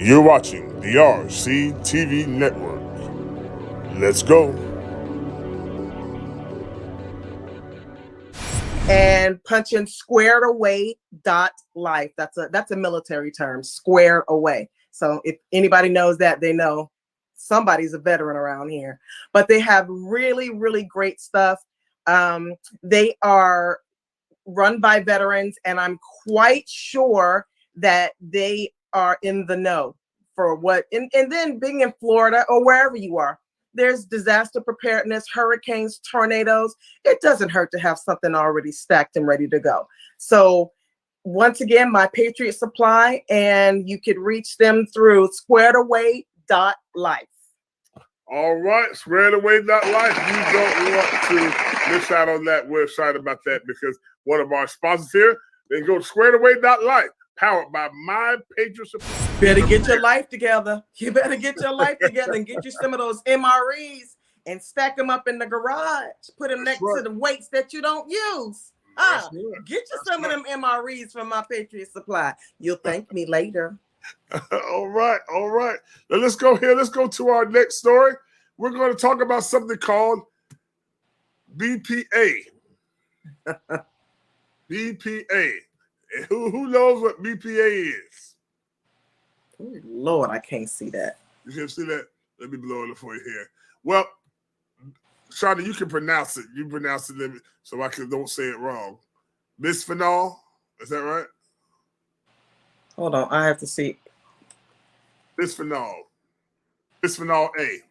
You're watching the RCTV Network. Let's go. And punch in squaredaway.life. That's a military term, squared away. So if anybody knows that, they know somebody's a veteran around here. But they have really, really great stuff. They are run by veterans, and I'm quite sure that they are in the know for what, and then being in Florida or wherever you are, there's disaster preparedness, hurricanes, tornadoes. It doesn't hurt to have something already stacked and ready to go. So once again, my Patriot Supply, and you could reach them through squaredaway.life. All right, squaredaway.life. You don't want to miss out on that website about that, because one of our sponsors here, then go to squaredaway.life, powered by My Patriot Supply. Better get your life together. You better get your life together and get you some of those MREs and stack them up in the garage. Put them next to the weights that you don't use. Get you some of them MREs from My Patriot Supply. You'll thank me later. All right. Now let's go here. Let's go to our next story. We're going to talk about something called BPA. BPA. And who knows what BPA is? Oh, Lord, I can't see that. You can see that? Let me blow it for you here. Well, Shonda, you can pronounce it. You pronounce it so I don't say it wrong. Bisphenol, is that right? Hold on, I have to see. Bisphenol A.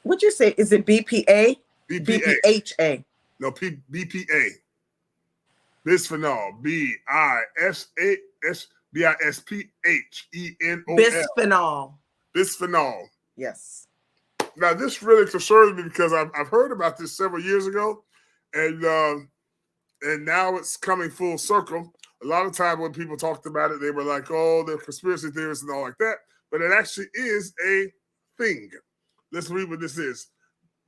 What'd you say? Is it BPA? BPA. BPHA. No, BPA. Bisphenol. Bisphenol. Bisphenol. Yes. Now, this really concerns me because I've heard about this several years ago, and now it's coming full circle. A lot of time when people talked about it, they were like, oh, they're conspiracy theorists and all like that. But it actually is a thing. Let's read what this is.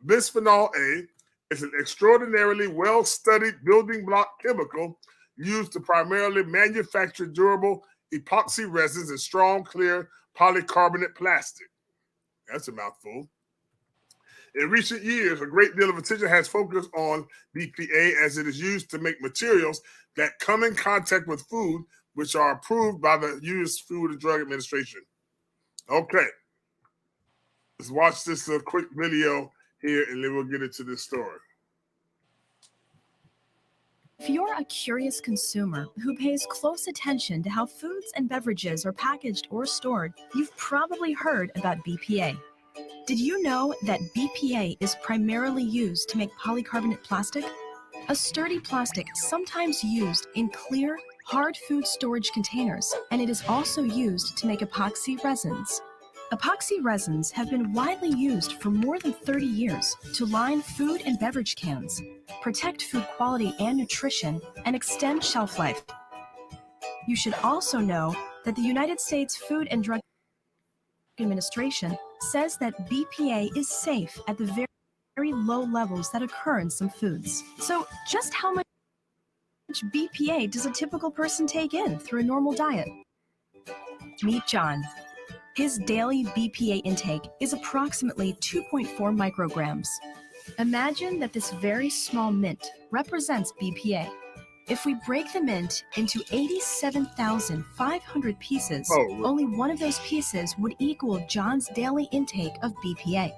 Bisphenol A is an extraordinarily well-studied building block chemical used to primarily manufacture durable epoxy resins and strong, clear polycarbonate plastic. That's a mouthful. In recent years, a great deal of attention has focused on BPA as it is used to make materials that come in contact with food, which are approved by the U.S. Food and Drug Administration. Okay. Let's watch this quick video here, and then we'll get into this story. If you're a curious consumer who pays close attention to how foods and beverages are packaged or stored, you've probably heard about BPA. Did you know that BPA is primarily used to make polycarbonate plastic? A sturdy plastic sometimes used in clear, hard food storage containers, and it is also used to make epoxy resins. Epoxy resins have been widely used for more than 30 years to line food and beverage cans, protect food quality and nutrition, and extend shelf life. You should also know that the United States Food and Drug Administration says that BPA is safe at the very low levels that occur in some foods. So just how much BPA does a typical person take in through a normal diet? Meet John. His daily BPA intake is approximately 2.4 micrograms. Imagine that this very small mint represents BPA. If we break the mint into 87,500 pieces, only one of those pieces would equal John's daily intake of BPA.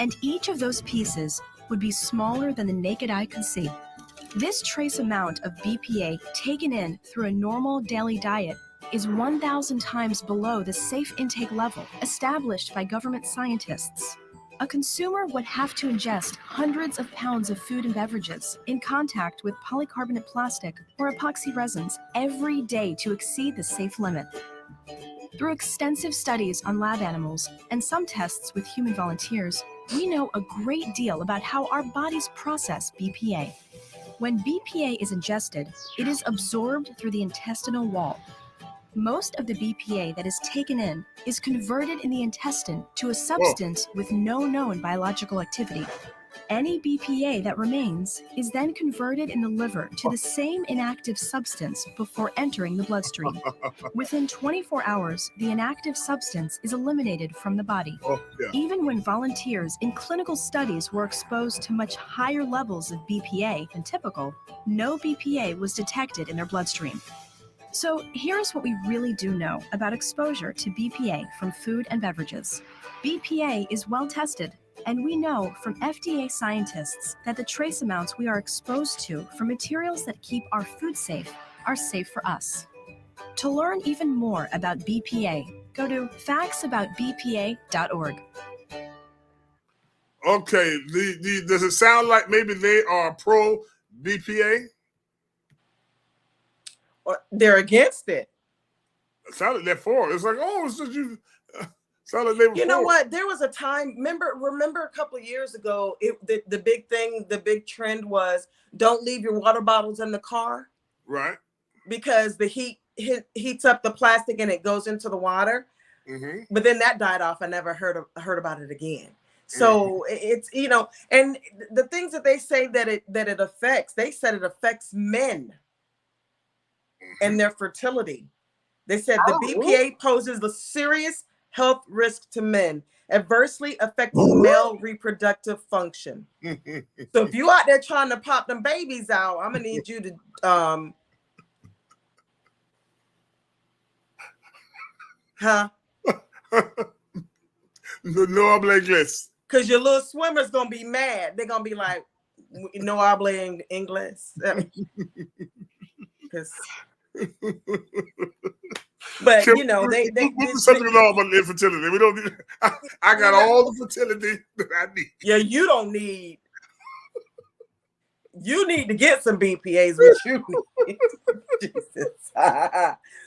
And each of those pieces would be smaller than the naked eye could see. This trace amount of BPA taken in through a normal daily diet is 1,000 times below the safe intake level established by government scientists. A consumer would have to ingest hundreds of pounds of food and beverages in contact with polycarbonate plastic or epoxy resins every day to exceed the safe limit. Through extensive studies on lab animals and some tests with human volunteers, we know a great deal about how our bodies process BPA. When BPA is ingested, it is absorbed through the intestinal wall. Most of the BPA that is taken in is converted in the intestine to a substance with no known biological activity. Any BPA that remains is then converted in the liver to the same inactive substance before entering the bloodstream. Within 24 hours, the inactive substance is eliminated from the body. Even when volunteers in clinical studies were exposed to much higher levels of BPA than typical, no BPA was detected in their bloodstream. So here's what we really do know about exposure to BPA from food and beverages. BPA is well tested, and we know from FDA scientists that the trace amounts we are exposed to from materials that keep our food safe are safe for us. To learn even more about BPA, go to factsaboutbpa.org. Okay, does it sound like maybe they are pro BPA? Or they're against it. It sounded like they're for it. It's like, oh, it's just you. Sounded like they were You know for what? There was a time. Remember a couple of years ago, the big thing, the big trend was don't leave your water bottles in the car, right? Because the heat heats up the plastic and it goes into the water. Mm-hmm. But then that died off. I never heard about it again. So it's, you know, and the things that they say that it affects, they said it affects men and their fertility. They said the BPA poses a serious health risk to men, adversely affecting male reproductive function. So if you out there trying to pop them babies out, I'm gonna need you to no habla. Because your little swimmer's gonna be mad. They're gonna be like, no habla English. But you know, they something about infertility. We don't need, I got all the fertility that I need. Yeah, you don't need. You need to get some BPAs with you. Jesus.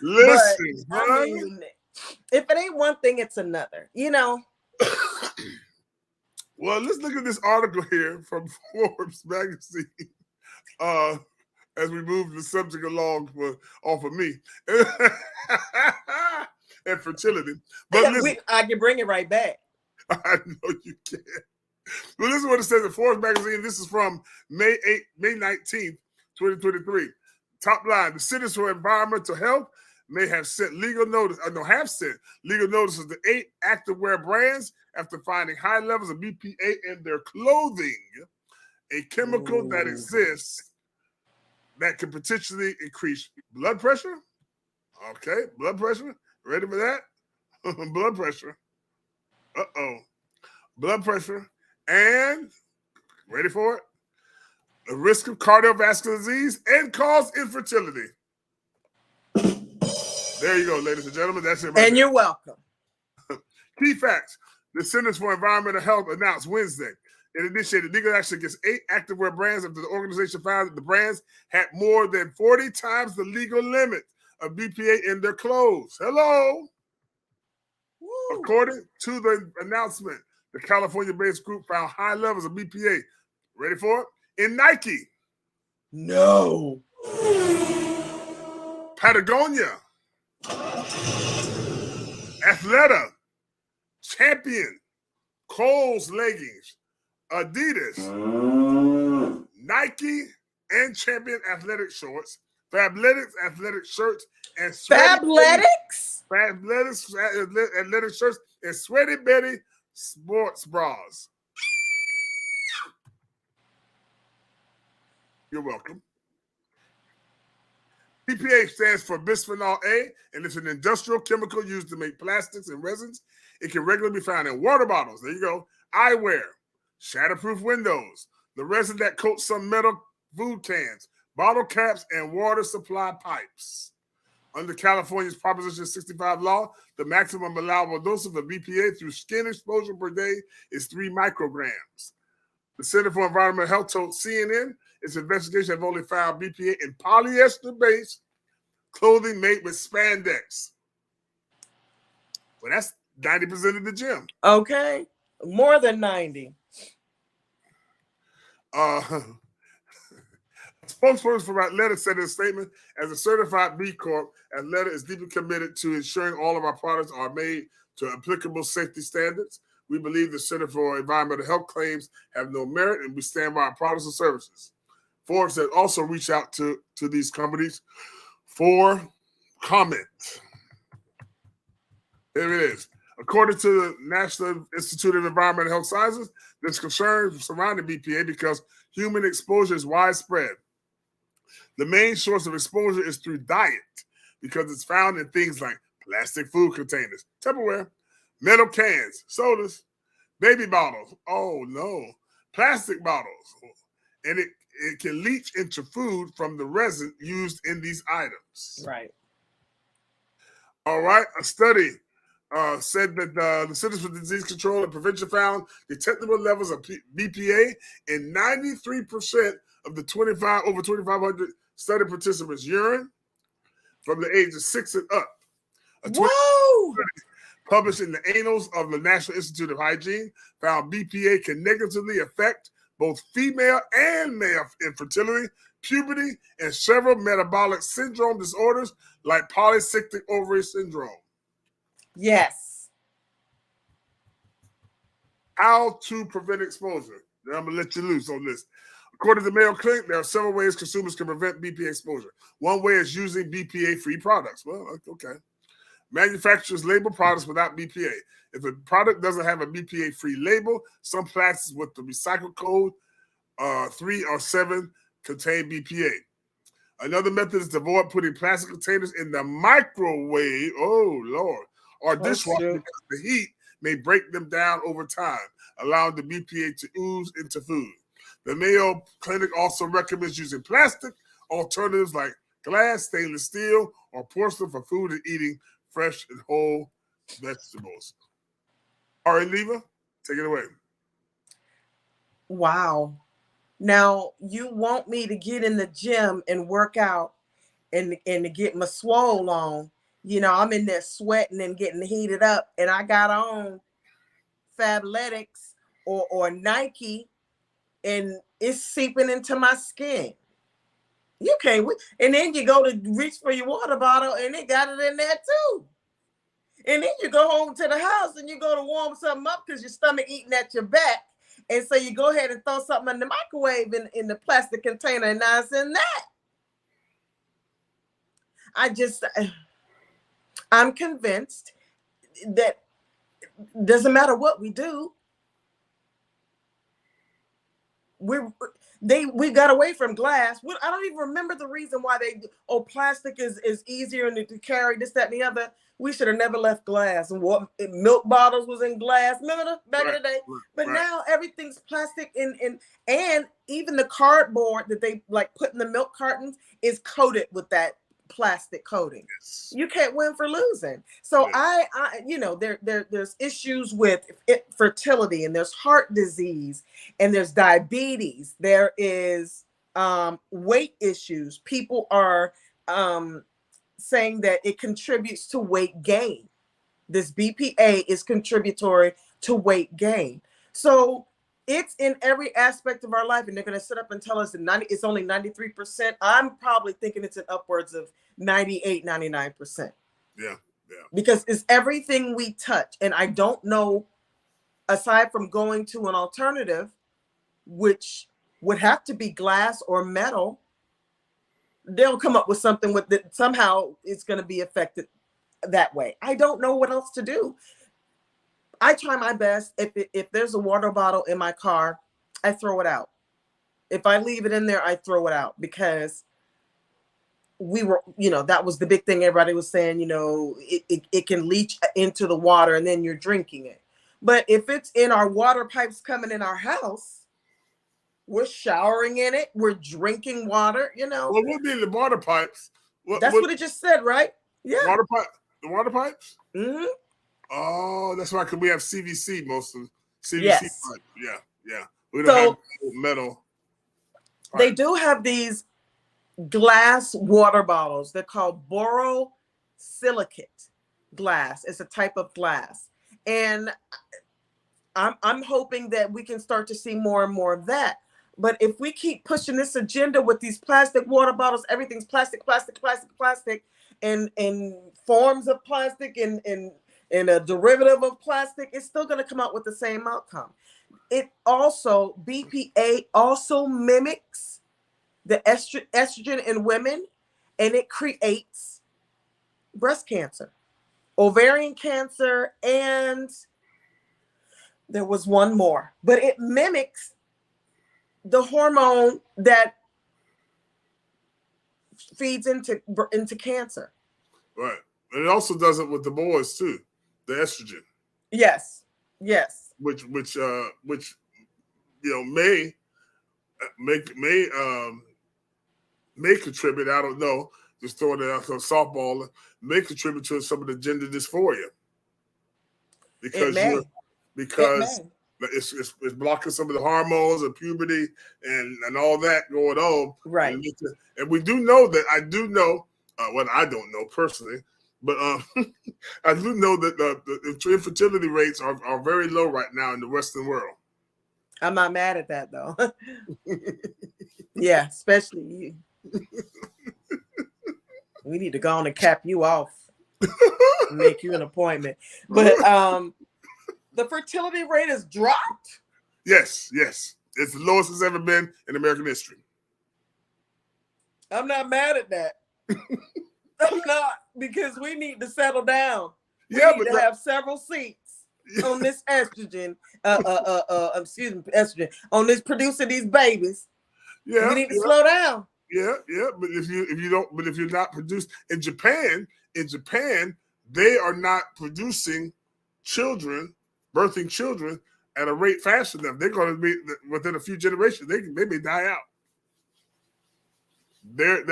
Listen, but, I mean, if it ain't one thing, it's another. You know. Well, let's look at this article here from Forbes magazine. As we move the subject along off of me and fertility. But yeah, listen, I can bring it right back. I know you can. Well, this is what it says in Forbes magazine. This is from May 19th, 2023. Top line: the Centers for Environmental Health may have sent legal notices to 8 activewear brands after finding high levels of BPA in their clothing, a chemical that exists that can potentially increase blood pressure. Okay, blood pressure. Ready for that? Blood pressure. Blood pressure. And, ready for it? The risk of cardiovascular disease and cause infertility. There you go, ladies and gentlemen. That's it. And you're welcome. Key facts. The Centers for Environmental Health announced Wednesday it initiated legal action against 8 activewear brands after the organization found that the brands had more than 40 times the legal limit of BPA in their clothes. Hello. Woo. According to the announcement, the California-based group found high levels of BPA. Ready for it? In Nike. No. Patagonia. Athleta. Champion. Kohl's leggings. Adidas, Nike, and Champion athletic shorts, Fabletics athletic shirts, and Fabletics athletic shirts, and Sweaty Betty sports bras. You're welcome. BPA stands for bisphenol A, and it's an industrial chemical used to make plastics and resins. It can regularly be found in water bottles. There you go. Eyewear. Shatterproof windows, the resin that coats some metal food cans, bottle caps, and water supply pipes. Under California's Proposition 65 law, the maximum allowable dose of BPA through skin exposure per day is 3 micrograms. The Center for Environmental Health told CNN its investigation have only found BPA in polyester-based clothing made with spandex. Well, that's 90% of the gym. Okay, more than 90. Spokesperson for Athleta said in a statement, as a certified B Corp, Athleta is deeply committed to ensuring all of our products are made to applicable safety standards. We believe the Center for Environmental Health claims have no merit, and we stand by our products and services. Forbes said also reach out to these companies for comment. Here it is. According to the National Institute of Environmental Health Sciences, there's concern surrounding BPA because human exposure is widespread. The main source of exposure is through diet because it's found in things like plastic food containers, Tupperware, metal cans, sodas, baby bottles. Oh no, plastic bottles. And it can leach into food from the resin used in these items. Right. All right. A study said that the Centers for Disease Control and Prevention found detectable levels of BPA in 93% of the over 2,500 study participants' urine from the age of 6 and up. Whoa! Published in the Annals of the National Institute of Hygiene found BPA can negatively affect both female and male infertility, puberty, and several metabolic syndrome disorders like polycystic ovary syndrome. Yes. How to prevent exposure. Now I'm going to let you loose on this. According to the Mayo Clinic, there are several ways consumers can prevent BPA exposure. One way is using BPA-free products. Well, okay. Manufacturers label products without BPA. If a product doesn't have a BPA-free label, some plastics with the recycle code 3 or 7 contain BPA. Another method is to avoid putting plastic containers in the microwave, oh Lord, or dishwasher because the heat may break them down over time, allowing the BPA to ooze into food. The Mayo Clinic also recommends using plastic alternatives like glass, stainless steel, or porcelain for food and eating fresh and whole vegetables. RNDiva, take it away. Wow. Now, you want me to get in the gym and work out and to get my swole on. You know, I'm in there sweating and getting heated up, and I got on Fabletics or Nike, and it's seeping into my skin. You can't. And then you go to reach for your water bottle, and it got it in there too. And then you go home to the house, and you go to warm something up because your stomach eating at your back. And so you go ahead and throw something in the microwave in the plastic container, and now it's in that. I'm convinced that doesn't matter what we do, we got away from glass. I don't even remember the reason why plastic is easier to carry, this, that, and the other. We should have never left glass. And what milk bottles was in glass, remember back in the day? But now everything's plastic, and even the cardboard that they like put in the milk cartons is coated with that plastic coating. Yes. You can't win for losing. So I there's issues with fertility, and there's heart disease, and there's diabetes. There is weight issues. People are saying that it contributes to weight gain. This BPA is contributory to weight gain. So it's in every aspect of our life, and they're going to sit up and tell us that it's only 93%. I'm probably thinking it's in upwards of 98, 99%. Yeah. Because it's everything we touch. And I don't know, aside from going to an alternative, which would have to be glass or metal, they'll come up with something with that somehow it's going to be affected that way. I don't know what else to do. I try my best. If there's a water bottle in my car, I throw it out. If I leave it in there, I throw it out, because that was the big thing. Everybody was saying, it can leach into the water and then you're drinking it. But if it's in our water pipes coming in our house, we're showering in it, we're drinking water, Well, what be the water pipes? That's what it just said, right? Yeah. The water pipes? Mm-hmm. Oh, that's right, because we have CVC, most of CVC yes. pipes. Yeah. We don't have metal. They do have these glass water bottles. They're called borosilicate glass. It's a type of glass. And I'm hoping that we can start to see more and more of that. But if we keep pushing this agenda with these plastic water bottles, everything's plastic, and forms of plastic, and and a derivative of plastic, it's still going to come out with the same outcome. It also, BPA also mimics the estrogen in women, and it creates breast cancer, ovarian cancer, and there was one more, but it mimics the hormone that feeds into cancer. Right. And it also does it with the boys too, the estrogen. Yes. Which may contribute. I don't know. Just throwing it out on softball, may contribute to some of the gender dysphoria because it's blocking some of the hormones and puberty and all that going on. Right. And we do know that I don't know personally, but I do know that the infertility rates are very low right now in the Western world. I'm not mad at that though. Yeah, especially you. We need to go on and cap you off, make you an appointment. But the fertility rate has dropped. Yes. It's the lowest it's ever been in American history. I'm not mad at that. I'm not, because we need to settle down. We need to have several seats on this estrogen. Estrogen on this producing these babies. Yeah, we need to slow down. Yeah. But if you're not produced in Japan, they are not producing children, birthing children at a rate faster than them. They're going to be within a few generations. They may die out. They're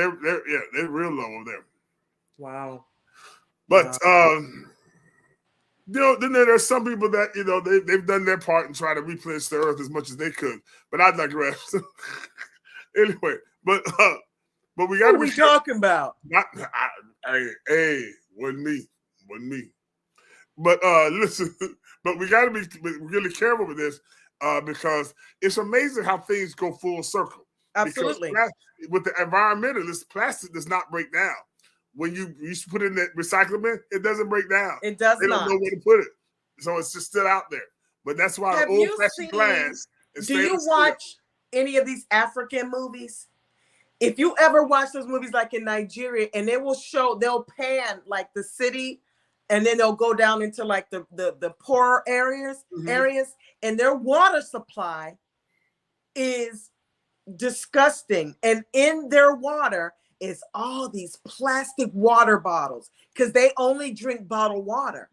real low over there. Wow. But then there's some people that they've done their part and try to replenish the earth as much as they could. But I digress. Anyway, but we got to be. What are we talking about? Wasn't me. But listen, but we got to be really careful with this because it's amazing how things go full circle. Absolutely. Because with the environmentalists, plastic does not break down. When you put in that recycling bin, it doesn't break down. It does not. They don't know where to put it, so it's just still out there. But that's why the old-fashioned glass. Do you watch any of these African movies? If you ever watch those movies like in Nigeria, and they'll pan like the city, and then they'll go down into like the poorer areas, and their water supply is disgusting. And in their water is all these plastic water bottles because they only drink bottled water.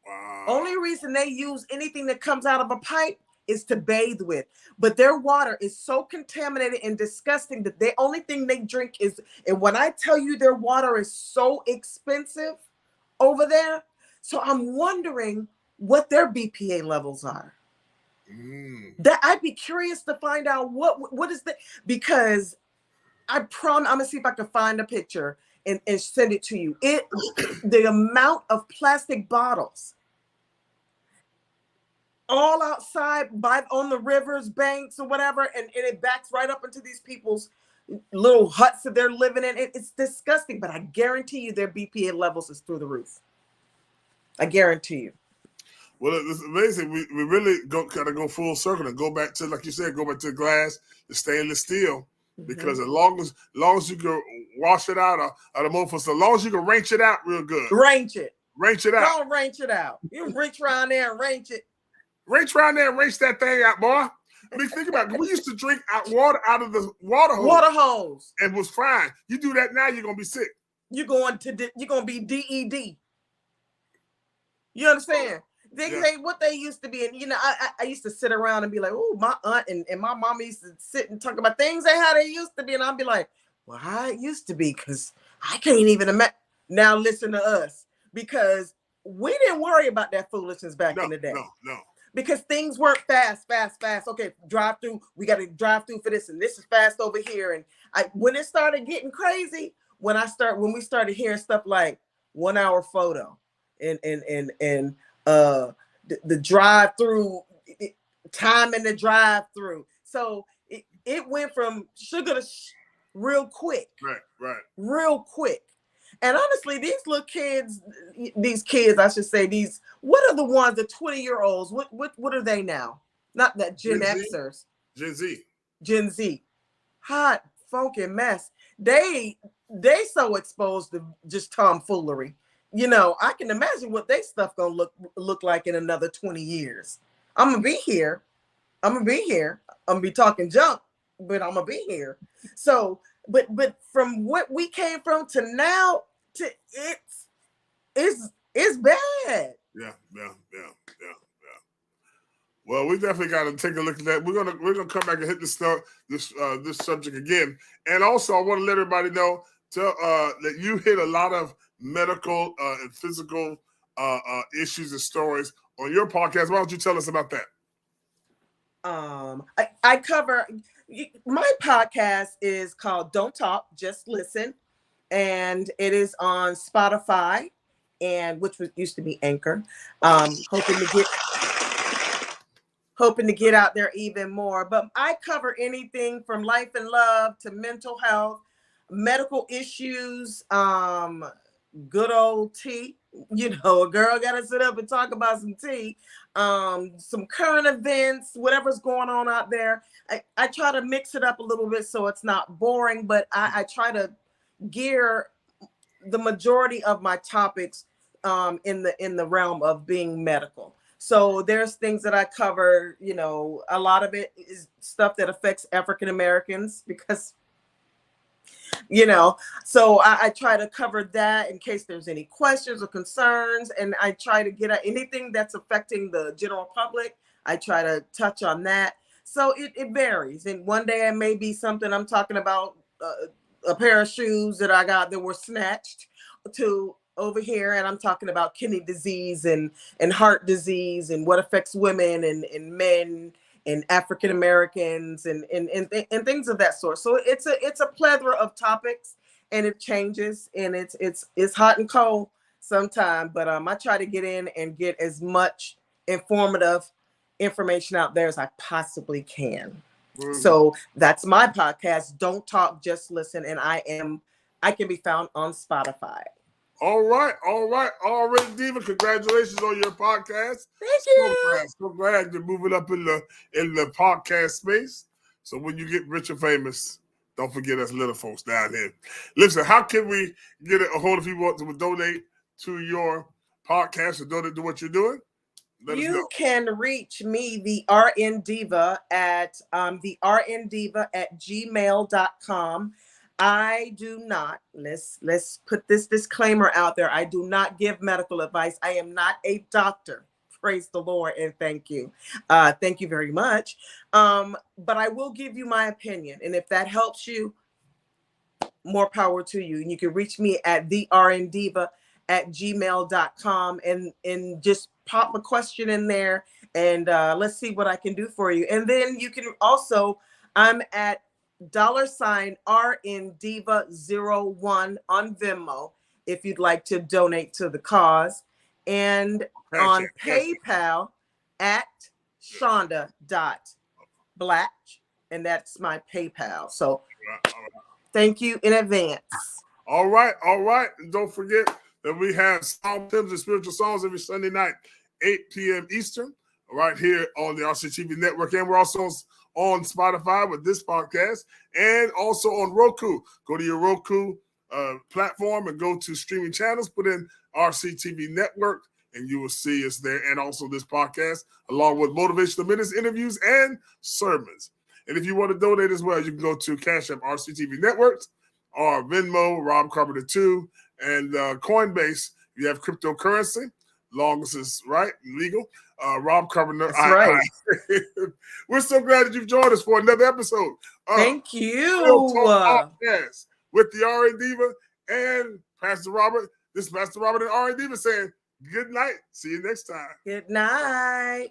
Wow. Only reason they use anything that comes out of a pipe is to bathe with, but their water is so contaminated and disgusting that the only thing they drink is, and when I tell you their water is so expensive over there, so I'm wondering what their BPA levels are. That I'd be curious to find out what is because I promise I'm gonna see if I can find a picture and send it to you. The amount of plastic bottles all outside on the rivers, banks, or whatever, and it backs right up into these people's little huts that they're living in. It's disgusting, but I guarantee you their BPA levels is through the roof. I guarantee you. Well, it's amazing. We really gotta go full circle and go back to, like you said, go back to the glass, the stainless steel, because as long as you can wash it out of the mofo, so long as you can wrench it out real good. Wrench it out. Don't wrench it out. You reach around there and wrench it. Reach around there and wrench that thing out, boy. I mean, think about it. We used to drink water out of the water hose. And was fine. You do that now, you're gonna be sick. You're gonna be DED. You understand? They say what they used to be, and I used to sit around and be like, oh, my aunt and my mama used to sit and talk about things how they used to be, and I'd be like, well, how it used to be, because I can't even imagine. Now listen to us, because we didn't worry about that foolishness back in the day. No. Because things weren't fast. Okay, drive through. We got to drive through for this, and this is fast over here. And when it started getting crazy, when we started hearing stuff like 1 hour photo, and the drive through, time in the drive through. So it went from sugar to real quick. Right. Real quick. And honestly, these little kids, I should say, what are the ones, the 20-year-olds? What are they now? Not that Gen Xers. Gen Z. Gen Z. Hot, funky mess. They so exposed to just tomfoolery. I can imagine what they stuff gonna look like in another 20 years. I'm gonna be here. I'm gonna be talking junk, but I'm gonna be here. So, but from what we came from to now, to it's bad. Yeah. Well, we definitely got to take a look at that. We're gonna come back and hit this subject again. And also, I want to let everybody know that you hit a lot of medical and physical issues and stories on your podcast. Why don't you tell us about that? I cover, my podcast is called Don't Talk, Just Listen, and it is on Spotify, and which used to be Anchor. Hoping to get out there even more. But I cover anything from life and love to mental health, medical issues, good old tea. A girl got to sit up and talk about some tea, some current events, whatever's going on out there. I try to mix it up a little bit so it's not boring, but I try to gear the majority of my topics in the realm of being medical. So there's things that I cover, a lot of it is stuff that affects African Americans because, so I try to cover that in case there's any questions or concerns. And I try to get at anything that's affecting the general public. I try to touch on that. So it varies. And one day it may be something I'm talking about, a pair of shoes that I got that were snatched, to over here, and I'm talking about kidney disease and heart disease and what affects women and men and African Americans and things of that sort. So it's a plethora of topics, and it changes, and it's hot and cold sometimes. But I try to get in and get as much informative information out there as I possibly can. Mm-hmm. So that's my podcast, Don't Talk, Just Listen, and I can be found on Spotify. All right. RNDiva, congratulations on your podcast. Thank you. So glad you're moving up in the podcast space. So when you get rich and famous, don't forget us little folks down here. Listen, how can we get a hold of people who want to donate to your podcast or donate to what you're doing? You can reach me, the RNDiva, at TheRCTVNetworks@gmail.com. I do not, let's put this disclaimer out there. I do not give medical advice. I am not a doctor. Praise the Lord and thank you. Thank you very much. But I will give you my opinion. And if that helps you, more power to you. And you can reach me at TheRNDiva@gmail.com and just pop a question in there and let's see what I can do for you. And then you can also, I'm at $RNDiva01 on Venmo if you'd like to donate to the cause, and on PayPal at Shonda.Blatch, and that's my PayPal. So thank you in advance. All right. And don't forget that we have Psalm Hymns and Spiritual Songs every Sunday night, 8 p.m. Eastern, right here on the RCTV Network. And we're also on Spotify with this podcast, and also on Roku. Go to your Roku platform and go to streaming channels, put in RCTV Network, and you will see us there, and also this podcast, along with motivational minutes, interviews, and sermons. And if you want to donate as well, you can go to CashApp RCTV Networks, or Venmo, Rob Carpenter 2, and Coinbase. You have cryptocurrency, long as it's right, legal. Rob Carpenter. That's right. We're so glad that you've joined us for another episode. Thank you. Podcast with the RNDiva and Pastor Robert. This is Pastor Robert and RNDiva saying good night. See you next time. Good night.